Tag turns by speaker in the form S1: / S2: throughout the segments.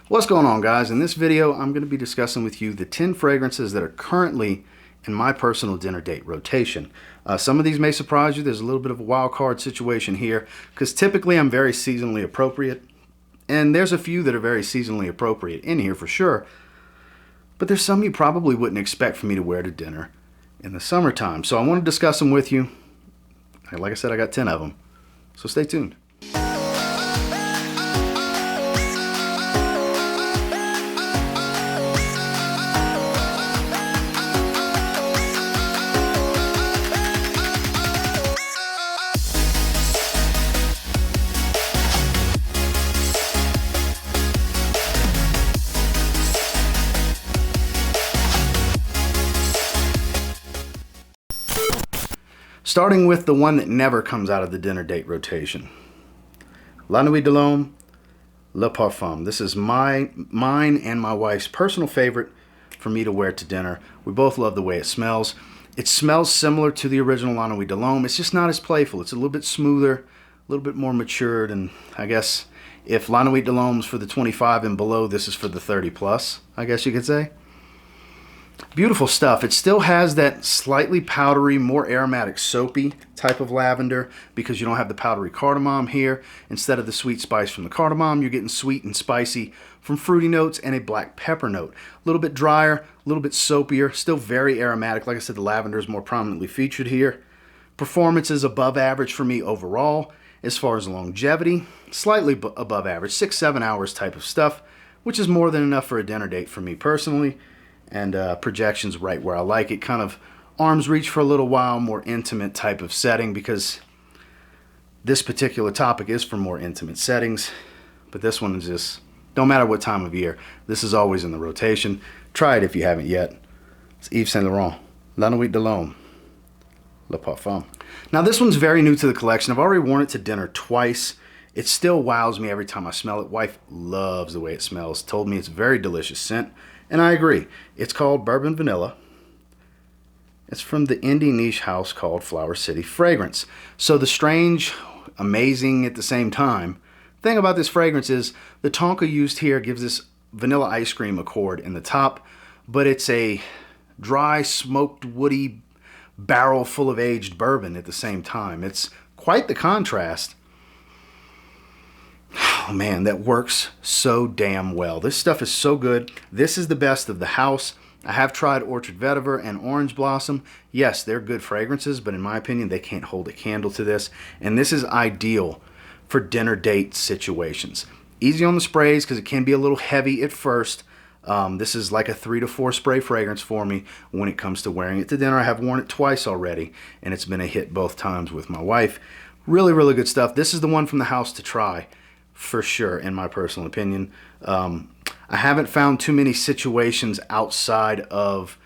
S1: What's going on, guys? In this video I'm going to be discussing with you the 10 fragrances that are currently in my personal dinner date rotation. Some of these may surprise you. There's a little bit of a wild card situation here because typically I'm very seasonally appropriate, and there's a few that are very seasonally appropriate in here for sure, but there's some you probably wouldn't expect for me to wear to dinner in the summertime. So I want to discuss them with you. Like I said, I got 10 of them, so stay tuned. Starting with the one that never comes out of the dinner date rotation. La Nuit de l'Homme, Le Parfum. This is mine and my wife's personal favorite for me to wear to dinner. We both love the way it smells. It smells similar to the original La Nuit de l'Homme. It's just not as playful. It's a little bit smoother, a little bit more matured, and I guess if La Nuit de l'Homme's for the 25 and below, this is for the 30 plus, I guess you could say. Beautiful stuff. It still has that slightly powdery, more aromatic, soapy type of lavender because you don't have the powdery cardamom here. Instead of the sweet spice from the cardamom, you're getting sweet and spicy from fruity notes and a black pepper note. A little bit drier, a little bit soapier, still very aromatic. Like I said, the lavender is more prominently featured here. Performance is above average for me overall. As far as longevity, slightly above average, 6-7 hours type of stuff, which is more than enough for a dinner date for me personally. And projection's right where I like it. Kind of arm's reach for a little while, more intimate type of setting because this particular topic is for more intimate settings. But this one is just, don't matter what time of year, this is always in the rotation. Try it if you haven't yet. It's Yves Saint Laurent, La Nuit de l'Homme, Le Parfum. Now this one's very new to the collection. I've already worn it to dinner twice. It still wows me every time I smell it. Wife loves the way it smells. Told me it's a very delicious scent. And I agree. It's called Bourbon Vanilla. It's from the indie niche house called Flower City Fragrance. So the strange, amazing at the same time thing about this fragrance is the tonka used here gives this vanilla ice cream accord in the top, but it's a dry, smoked, woody barrel full of aged bourbon at the same time. It's quite the contrast. Oh man, that works so damn well. This stuff is so good. This is the best of the house. I have tried Orchard Vetiver and Orange Blossom. Yes, they're good fragrances, but in my opinion, they can't hold a candle to this. And this is ideal for dinner date situations. Easy on the sprays because it can be a little heavy at first. This is like a 3 to 4 spray fragrance for me when it comes to wearing it to dinner. I have worn it twice already, and it's been a hit both times with my wife. Really, really good stuff. This is the one from the house to try. For sure, in my personal opinion. I haven't found too many situations outside of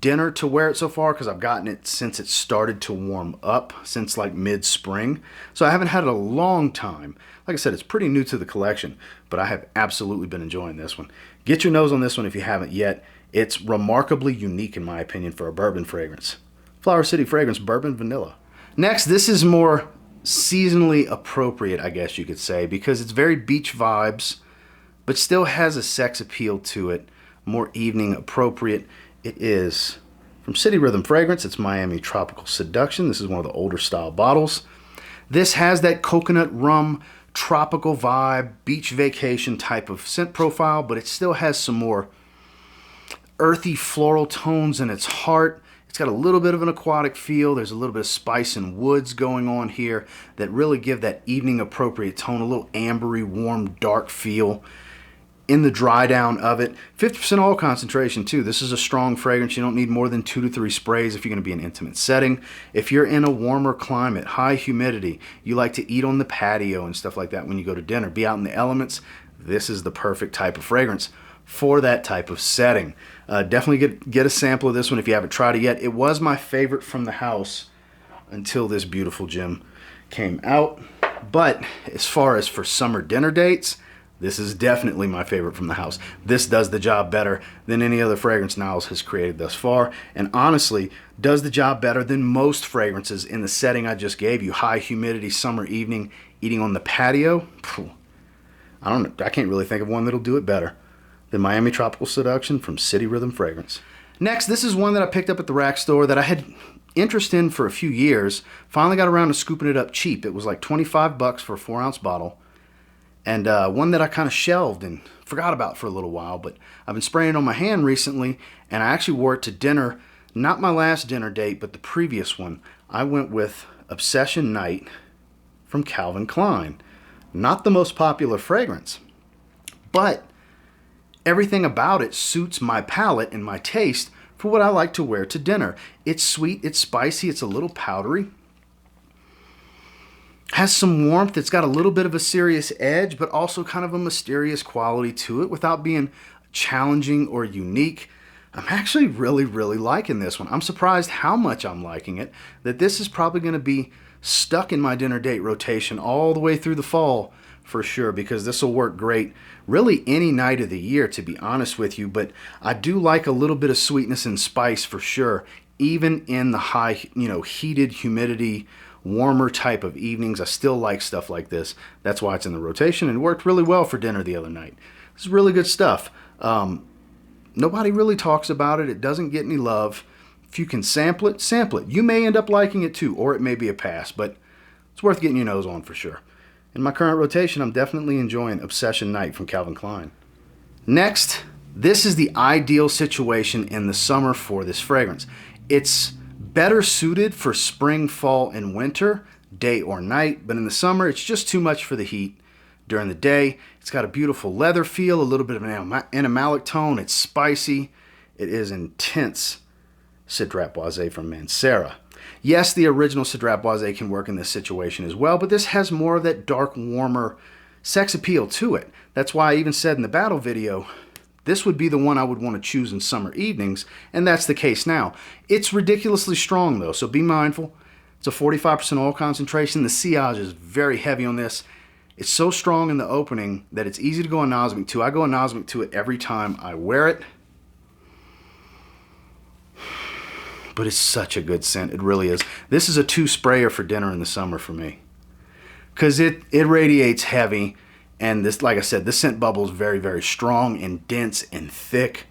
S1: dinner to wear it so far because I've gotten it since it started to warm up, since like mid-spring. So I haven't had it a long time. Like I said, it's pretty new to the collection, but I have absolutely been enjoying this one. Get your nose on this one if you haven't yet. It's remarkably unique in my opinion for a bourbon fragrance. Flower City Fragrance Bourbon Vanilla. Next, this is more seasonally appropriate, I guess you could say, because it's very beach vibes, but still has a sex appeal to it, more evening appropriate. It is from City Rhythm Fragrance. It's Miami Tropical Seduction. This is one of the older style bottles. This has that coconut rum, tropical vibe, beach vacation type of scent profile, but it still has some more earthy floral tones in its heart. It's got a little bit of an aquatic feel. There's a little bit of spice and woods going on here that really give that evening appropriate tone, a little ambery, warm, dark feel in the dry down of it. 50% oil concentration too. This is a strong fragrance. You don't need more than 2 to 3 sprays if you're going to be in an intimate setting. If you're in a warmer climate, high humidity, you like to eat on the patio and stuff like that when you go to dinner, be out in the elements, this is the perfect type of fragrance for that type of setting. Definitely get a sample of this one if you haven't tried it yet. It was my favorite from the house until this beautiful gem came out. But as far as for summer dinner dates, this is definitely my favorite from the house. This does the job better than any other fragrance Niles has created thus far, and honestly does the job better than most fragrances in the setting I just gave you. High humidity summer evening, eating on the patio. I can't really think of one that'll do it better. the Miami Tropical Seduction from City Rhythm Fragrance. Next, this is one that I picked up at the rack store that I had interest in for a few years. Finally got around to scooping it up cheap. It was like 25 bucks for a 4-ounce bottle. And one that I kind of shelved and forgot about for a little while, but I've been spraying it on my hand recently, and I actually wore it to dinner. Not my last dinner date, but the previous one. I went with Obsession Night from Calvin Klein. Not the most popular fragrance, but everything about it suits my palate and my taste for what I like to wear to dinner. It's sweet, it's spicy, it's a little powdery. Has some warmth. It's got a little bit of a serious edge, but also kind of a mysterious quality to it without being challenging or unique. I'm actually really liking this one. I'm surprised how much I'm liking it, that this is probably going to be stuck in my dinner date rotation all the way through the fall for sure, because this will work great really any night of the year, to be honest with you. But I do like a little bit of sweetness and spice for sure, even in the high, heated humidity, warmer type of evenings. I still like stuff like this. That's why it's in the rotation, and it worked really well for dinner the other night. This is really good stuff. Nobody really talks about it. It doesn't get any love. If you can sample it, sample it. You may end up liking it too, or it may be a pass, but it's worth getting your nose on for sure. In my current rotation, I'm definitely enjoying Obsession Night from Calvin Klein. Next, this is the ideal situation in the summer for this fragrance. It's better suited for spring, fall, and winter, day or night, but in the summer, it's just too much for the heat. During the day, it's got a beautiful leather feel, a little bit of an animalic tone. It's spicy. It is intense. Cedrat Boise from Mancera. Yes, the original Cedrat Boise can work in this situation as well, but this has more of that dark, warmer sex appeal to it. That's why I even said in the battle video, this would be the one I would want to choose in summer evenings, and that's the case now. It's ridiculously strong though, so be mindful. It's a 45% oil concentration. The sillage is very heavy on this. It's so strong in the opening that it's easy to go anosmic to. I go anosmic to it every time I wear it. But it's such a good scent. It really is. This is a 2-sprayer for dinner in the summer for me, because it radiates heavy, and this, like I said, this scent bubble is very strong and dense and thick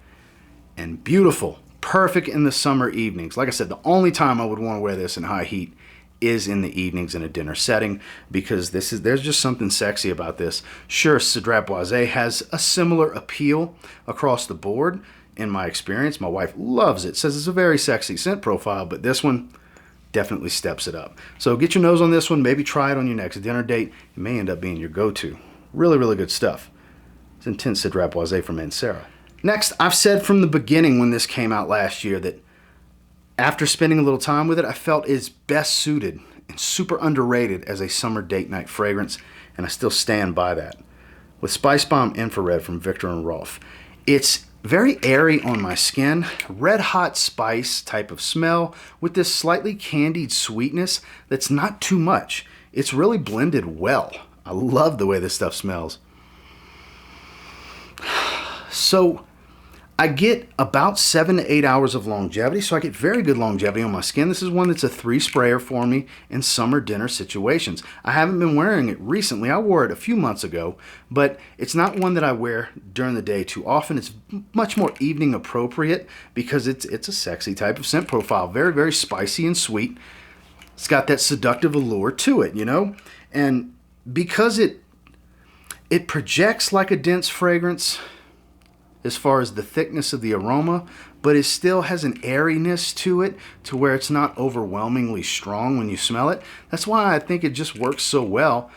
S1: and beautiful. Perfect in the summer evenings. Like I said, the only time I would want to wear this in high heat is in the evenings in a dinner setting, because there's just something sexy about this. Sure, Cedrat Boise has a similar appeal across the board. In my experience, my wife loves it, says it's a very sexy scent profile, but this one definitely steps it up. So get your nose on this one, maybe try it on your next dinner date. It may end up being your go-to. Really good stuff. It's intense Cedrat Boise from Mancera. Next, I've said from the beginning when this came out last year that after spending a little time with it, I felt it's best suited and super underrated as a summer date night fragrance, and I still stand by that. With Spicebomb Infrared from Viktor and Rolf. It's very airy on my skin, red hot spice type of smell with this slightly candied sweetness that's not too much. It's really blended well. I love the way this stuff smells. So I get about 7 to 8 hours of longevity, so I get very good longevity on my skin. This is one that's a 3-sprayer for me in summer dinner situations. I haven't been wearing it recently. I wore it a few months ago, but it's not one that I wear during the day too often. It's much more evening appropriate because it's a sexy type of scent profile. Very spicy and sweet. It's got that seductive allure to it, And because it projects like a dense fragrance as far as the thickness of the aroma, but it still has an airiness to it to where it's not overwhelmingly strong when you smell it. That's why I think it just works so well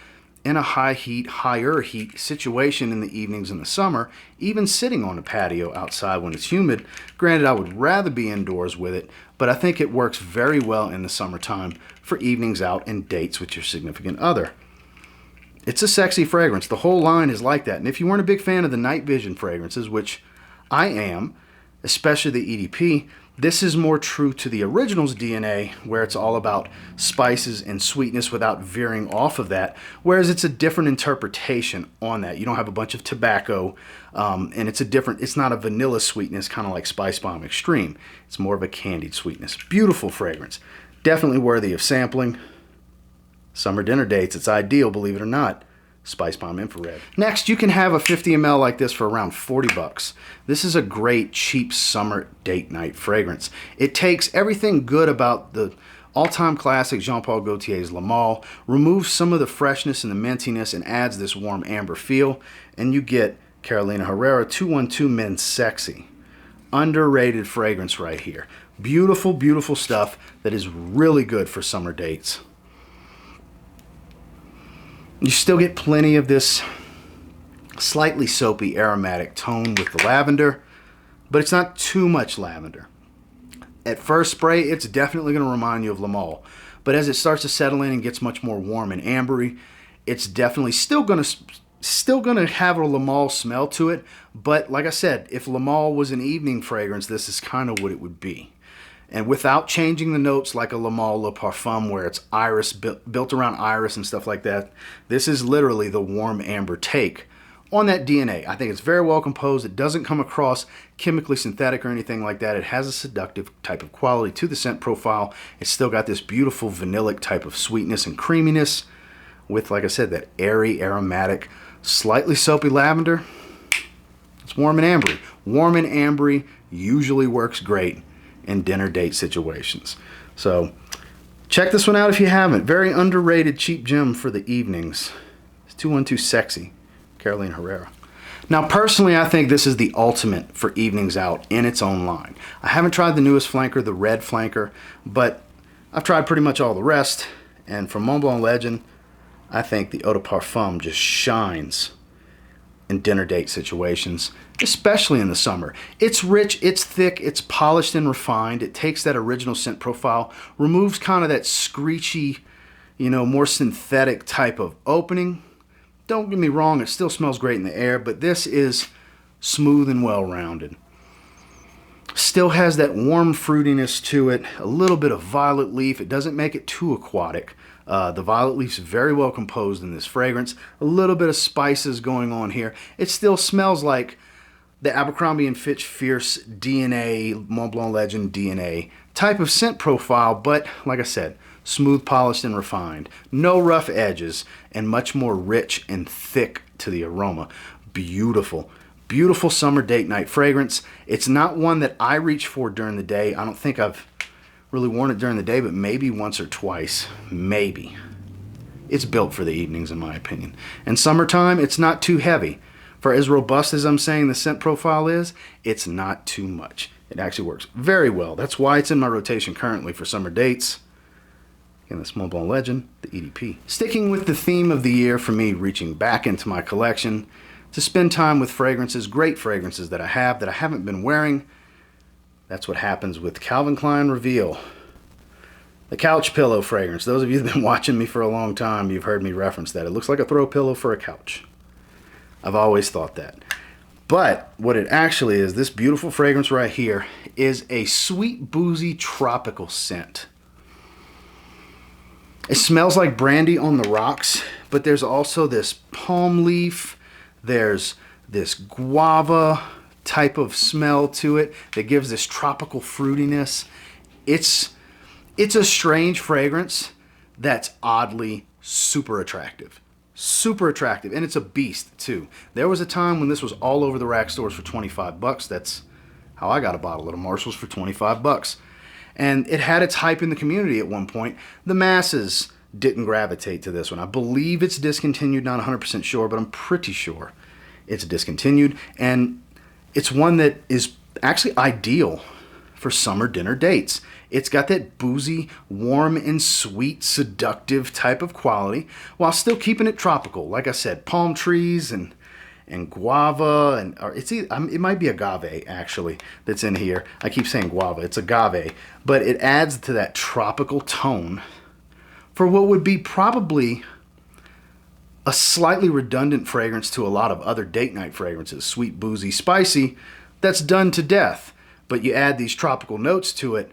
S1: in a higher heat situation in the evenings in the summer, even sitting on a patio outside when it's humid. Granted, I would rather be indoors with it, but I think it works very well in the summertime for evenings out and dates with your significant other. It's a sexy fragrance. The whole line is like that. And if you weren't a big fan of the night vision fragrances, which I am, especially the EDP, this is more true to the original's DNA, where it's all about spices and sweetness without veering off of that, whereas it's a different interpretation on that. You don't have a bunch of tobacco, and it's not a vanilla sweetness, kind of like Spicebomb Extreme. It's more of a candied sweetness. Beautiful fragrance. Definitely worthy of sampling. Summer dinner dates, it's ideal, believe it or not. Spicebomb Infrared. Next, you can have a 50 ml like this for around 40 bucks. This is a great, cheap summer date night fragrance. It takes everything good about the all-time classic Jean-Paul Gaultier's Le Male, removes some of the freshness and the mintiness, and adds this warm amber feel, and you get Carolina Herrera 212 Men's Sexy. Underrated fragrance right here. Beautiful, beautiful stuff that is really good for summer dates. You still get plenty of this slightly soapy aromatic tone with the lavender, but it's not too much lavender. At first spray, it's definitely going to remind you of Le Male, but as it starts to settle in and gets much more warm and ambery, it's definitely still going to have a Le Male smell to it. But like I said, if Le Male was an evening fragrance, this is kind of what it would be. And without changing the notes like a Le Male Le Parfum where it's iris, built around iris and stuff like that, this is literally the warm amber take on that DNA. I think it's very well composed. It doesn't come across chemically synthetic or anything like that. It has a seductive type of quality to the scent profile. It's still got this beautiful vanillic type of sweetness and creaminess with, like I said, that airy, aromatic, slightly soapy lavender. It's warm and ambery. Warm and ambery usually works great in dinner date situations. So check this one out if you haven't. Very underrated cheap gem for the evenings. It's 212 Sexy, Carolina Herrera. Now personally, I think this is the ultimate for evenings out in its own line. I haven't tried the newest flanker, the red flanker, but I've tried pretty much all the rest. And from Mont Blanc Legend, I think the Eau de Parfum just shines in dinner date situations, especially in the summer. It's rich, it's thick, it's polished and refined. It takes that original scent profile, removes kind of that screechy, more synthetic type of opening. Don't get me wrong, it still smells great in the air, but this is smooth and well-rounded. Still has that warm fruitiness to it, a little bit of violet leaf. It doesn't make it too aquatic. The violet leaf's very well composed in this fragrance. A little bit of spices going on here. It still smells like the Abercrombie & Fitch Fierce DNA, Mont Blanc Legend DNA type of scent profile, but like I said, smooth, polished, and refined. No rough edges, and much more rich and thick to the aroma. Beautiful. Beautiful summer date night fragrance. It's not one that I reach for during the day. I don't think I've really worn it during the day, but maybe once or twice. Maybe. It's built for the evenings, in my opinion. And summertime, it's not too heavy. For as robust as I'm saying the scent profile is, it's not too much. It actually works very well. That's why it's in my rotation currently for summer dates. Again, this Mont Blanc Legend, the EDP. Sticking with the theme of the year for me, reaching back into my collection to spend time with fragrances, great fragrances that I haven't been wearing. That's what happens with Calvin Klein Reveal. The couch pillow fragrance. Those of you that have been watching me for a long time, you've heard me reference that. It looks like a throw pillow for a couch. I've always thought that. But what it actually is, this beautiful fragrance right here, is a sweet, boozy, tropical scent. It smells like brandy on the rocks, but there's also this palm leaf, there's this guava type of smell to it that gives this tropical fruitiness. It's a strange fragrance that's oddly super attractive. Super attractive, and it's a beast too. There was a time when this was all over the rack stores for 25 bucks. That's how I got a bottle at a Marshall's for 25 bucks. And it had its hype in the community at one point. The masses didn't gravitate to this one. I believe it's discontinued, not 100% sure, but I'm pretty sure it's discontinued. And it's one that is actually ideal for summer dinner dates. It's got that boozy, warm and sweet, seductive type of quality while still keeping it tropical. Like I said, palm trees and guava, and it might be agave actually that's in here. I keep saying guava, it's agave, but it adds to that tropical tone for what would be probably a slightly redundant fragrance to a lot of other date night fragrances, sweet, boozy, spicy, that's done to death. But you add these tropical notes to it,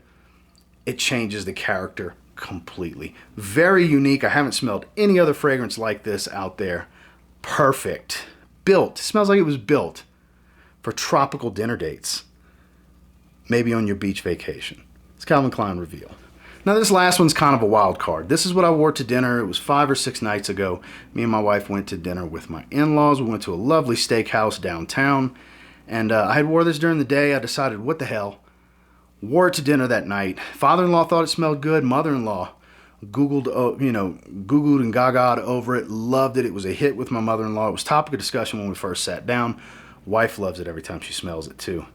S1: it changes the character completely. Very unique. I haven't smelled any other fragrance like this out there. Perfect. Built. It smells like it was built for tropical dinner dates. Maybe on your beach vacation. It's Calvin Klein Reveal. Now this last one's kind of a wild card. This is what I wore to dinner. It was 5 or 6 nights ago. Me and my wife went to dinner with my in-laws. We went to a lovely steakhouse downtown. And I had wore this during the day. I decided, what the hell? Wore it to dinner that night. Father-in-law thought it smelled good. Mother-in-law Googled and gagaed over it. Loved it. It was a hit with my mother-in-law. It was topic of discussion when we first sat down. Wife loves it every time she smells it too.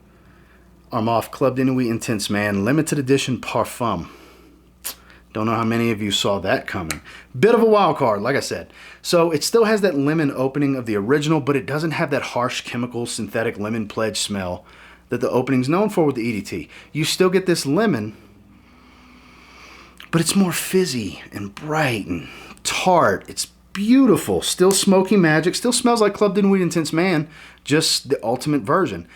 S1: Armand Club de Nuit Intense Man, limited edition Parfum. Don't know how many of you saw that coming. Bit of a wild card, like I said. So it still has that lemon opening of the original, but it doesn't have that harsh chemical synthetic lemon pledge smell that the opening's known for with the EDT. You still get this lemon, but it's more fizzy and bright and tart. It's beautiful. Still smoky magic. Still smells like Club de Nuit Intense Man, just the ultimate version.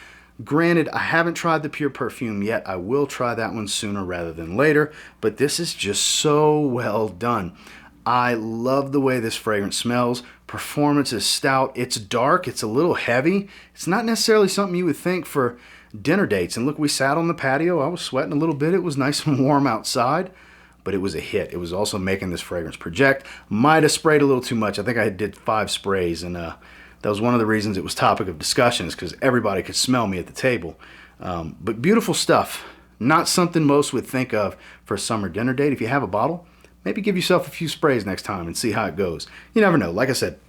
S1: Granted, I haven't tried the Pure Perfume yet. I will try that one sooner rather than later, but this is just so well done. I love the way this fragrance smells. Performance is stout. It's dark. It's a little heavy. It's not necessarily something you would think for dinner dates. And look, we sat on the patio. I was sweating a little bit. It was nice and warm outside, but it was a hit. It was also making this fragrance project. Might have sprayed a little too much. I think I did 5 sprays, and that was one of the reasons it was topic of discussion, is because everybody could smell me at the table. But beautiful stuff. Not something most would think of for a summer dinner date. If you have a bottle, maybe give yourself a few sprays next time and see how it goes. You never know. Like I said,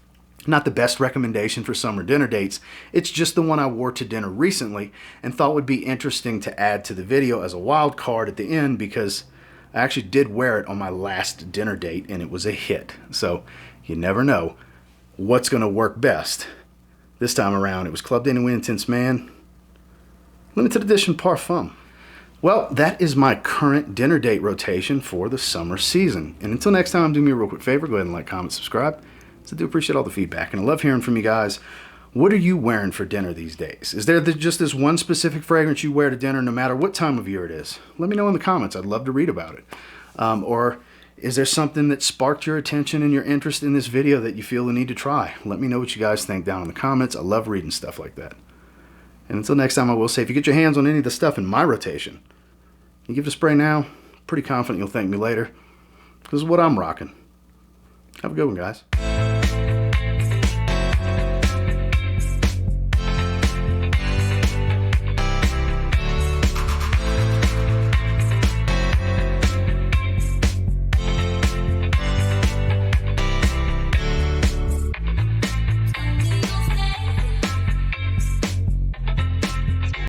S1: not the best recommendation for summer dinner dates. It's just the one I wore to dinner recently and thought would be interesting to add to the video as a wild card at the end, because I actually did wear it on my last dinner date and it was a hit. So you never know what's going to work best. This time around, it was Club de Nuit Intense Man, limited edition Parfum. Well, that is my current dinner date rotation for the summer season. And until next time, do me a real quick favor. Go ahead and like, comment, subscribe. So I do appreciate all the feedback, and I love hearing from you guys. What are you wearing for dinner these days? Is there just this one specific fragrance you wear to dinner no matter what time of year it is? Let me know in the comments. I'd love to read about it. Or is there something that sparked your attention and your interest in this video that you feel the need to try? Let me know what you guys think down in the comments. I love reading stuff like that. And until next time, I will say, if you get your hands on any of the stuff in my rotation, you give it a spray now, pretty confident you'll thank me later. This is what I'm rocking. Have a good one, guys.